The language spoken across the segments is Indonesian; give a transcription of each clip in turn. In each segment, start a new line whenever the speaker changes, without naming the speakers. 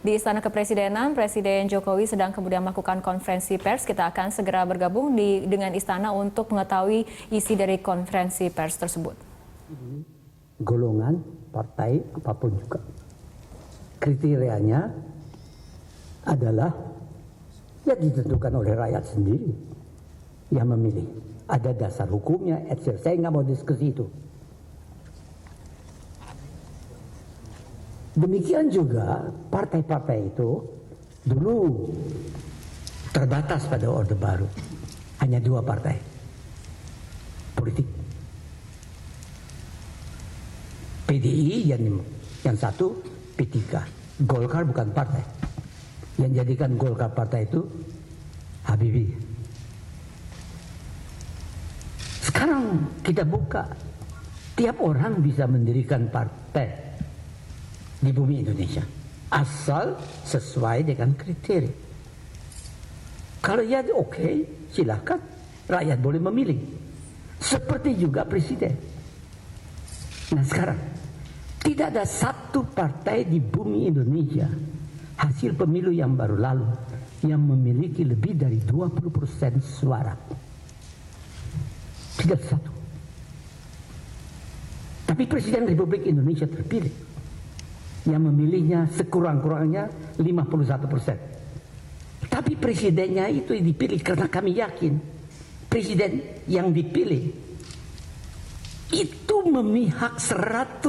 di Istana Kepresidenan, Presiden Jokowi sedang kemudian melakukan konferensi pers. Kita akan segera bergabung dengan Istana untuk mengetahui isi dari konferensi pers tersebut.
Golongan, partai, apapun juga. Kriterianya adalah ya ditentukan oleh rakyat sendiri yang memilih. Ada dasar hukumnya, etc. Saya nggak mau diskusi itu. Demikian juga partai-partai itu dulu terbatas pada Orde Baru. Hanya 2 partai politik. PDI yang satu P3. Golkar bukan partai. Yang jadikan Golkar partai itu Habibie. Sekarang kita buka. Tiap orang bisa mendirikan partai di bumi Indonesia, asal sesuai dengan kriteria. Kalau ya oke, silakan, rakyat boleh memilih. Seperti juga presiden. Nah sekarang, tidak ada satu partai di bumi Indonesia hasil pemilu yang baru lalu yang memiliki lebih dari 20% suara. Tidak satu. Tapi Presiden Republik Indonesia terpilih yang memilihnya sekurang-kurangnya 51%. Tapi presidennya itu dipilih karena kami yakin presiden yang dipilih itu memihak 100%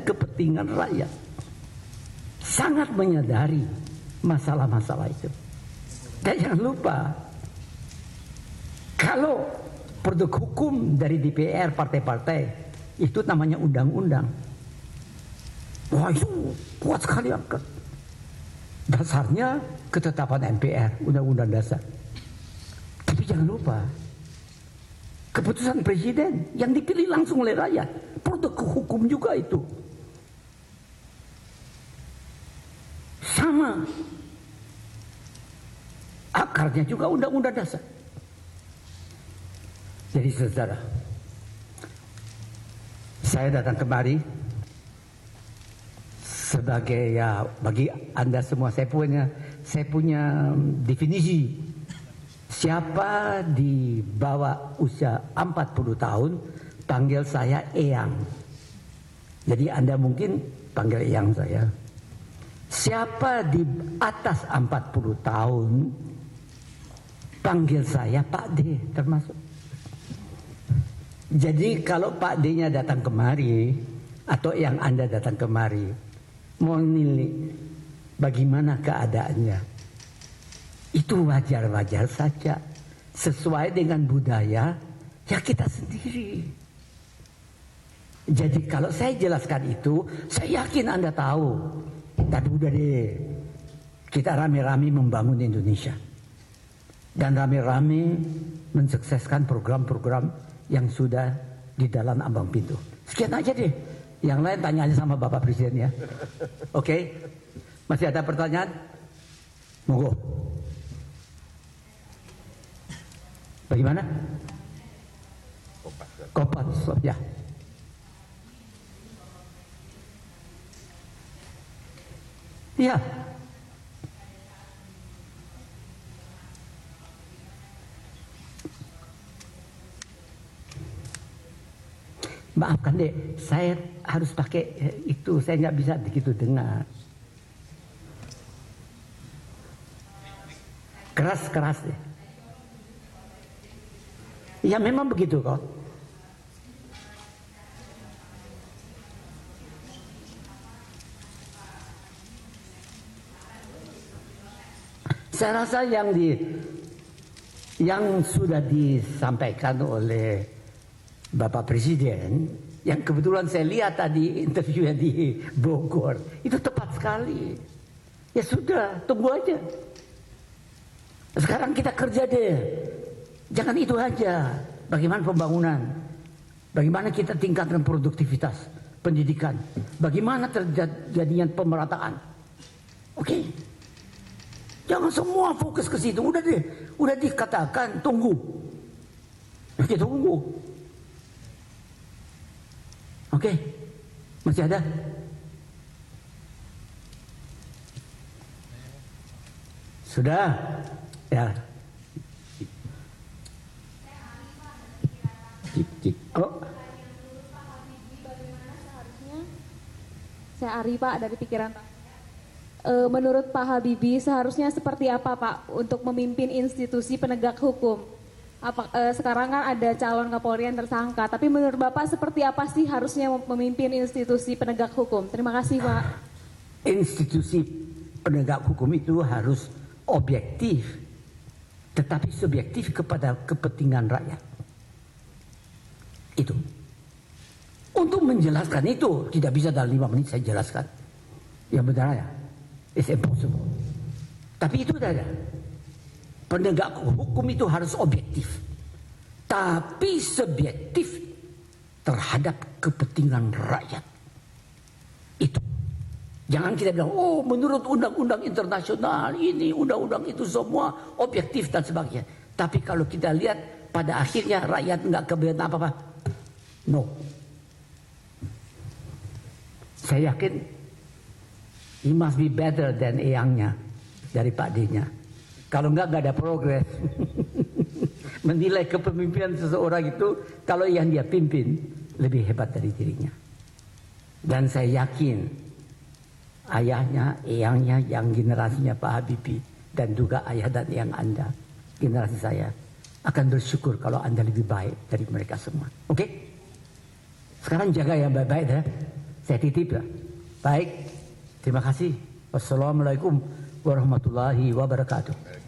kepentingan rakyat. Sangat menyadari masalah-masalah itu. Dan jangan lupa, kalau produk hukum dari DPR partai-partai itu namanya undang-undang. Wah itu kuat sekali angkat. Dasarnya ketetapan MPR, Undang-Undang Dasar. Tapi jangan lupa, keputusan presiden yang dipilih langsung oleh rakyat, produk hukum juga itu. Sama. Akarnya juga Undang-Undang Dasar. Jadi saudara, saya datang kemari sebagai ya bagi Anda semua saya punya definisi siapa di bawah usia 40 tahun panggil saya Eyang. Jadi Anda mungkin panggil Eyang saya. Siapa di atas 40 tahun panggil saya Pak D termasuk. Jadi kalau Pak D-nya datang kemari atau yang Anda datang kemari mau nilai bagaimana keadaannya, itu wajar-wajar saja sesuai dengan budaya ya kita sendiri. Jadi kalau saya jelaskan itu, saya yakin Anda tahu. Tapi udah deh, kita rame-rame membangun Indonesia dan rame-rame mensukseskan program-program yang sudah di dalam ambang pintu. Sekian aja deh. Yang lain tanya aja sama Bapak Presiden ya. Oke? Masih ada pertanyaan? Monggo. Bagaimana? Kopas, ya. Iya. Maafkan deh, saya harus pakai itu, saya nggak bisa begitu dengar. Keras deh. Ya memang begitu kok. Saya rasa yang sudah disampaikan oleh Bapak Presiden, yang kebetulan saya lihat tadi interviewnya di Bogor, itu tepat sekali. Ya sudah, tunggu aja. Sekarang kita kerja deh. Jangan itu aja. Bagaimana pembangunan? Bagaimana kita tingkatkan produktivitas pendidikan? Bagaimana terjadinya pemerataan? Oke. Jangan semua fokus ke situ. Udah deh, udah dikatakan tunggu. Kita tunggu. Oke. Masih ada? Sudah? Ya. Oh.
Saya Ari Pak dari pikiran Pak. Menurut Pak Habibie seharusnya seperti apa Pak untuk memimpin institusi penegak hukum? Sekarang kan ada calon Kapolri yang tersangka, tapi menurut Bapak seperti apa sih harusnya memimpin institusi penegak hukum? Terima kasih Pak.
Institusi penegak hukum itu harus objektif, tetapi subjektif kepada kepentingan rakyat. Itu. Untuk menjelaskan itu tidak bisa dalam 5 menit saya jelaskan. Yang benar ya, it's impossible. Tapi itu saja. Penegak hukum itu harus objektif, tapi subjektif terhadap kepentingan rakyat. Itu. Jangan kita bilang, oh menurut undang-undang internasional ini, undang-undang itu semua objektif dan sebagainya. Tapi kalau kita lihat pada akhirnya rakyat nggak keberatan apa-apa. No. Saya yakin he must be better than eyangnya dari Pak D-nya. Kalau nggak ada progres. Menilai kepemimpinan seseorang itu kalau yang dia pimpin lebih hebat dari dirinya. Dan saya yakin ayahnya, eyangnya, yang generasinya Pak Habibie dan juga ayah dan eyang Anda, generasi saya akan bersyukur kalau Anda lebih baik dari mereka semua. Oke? Sekarang jaga yang baik-baik ya. Saya titip ya. Baik. Terima kasih. Wassalamualaikum warahmatullahi wabarakatuh.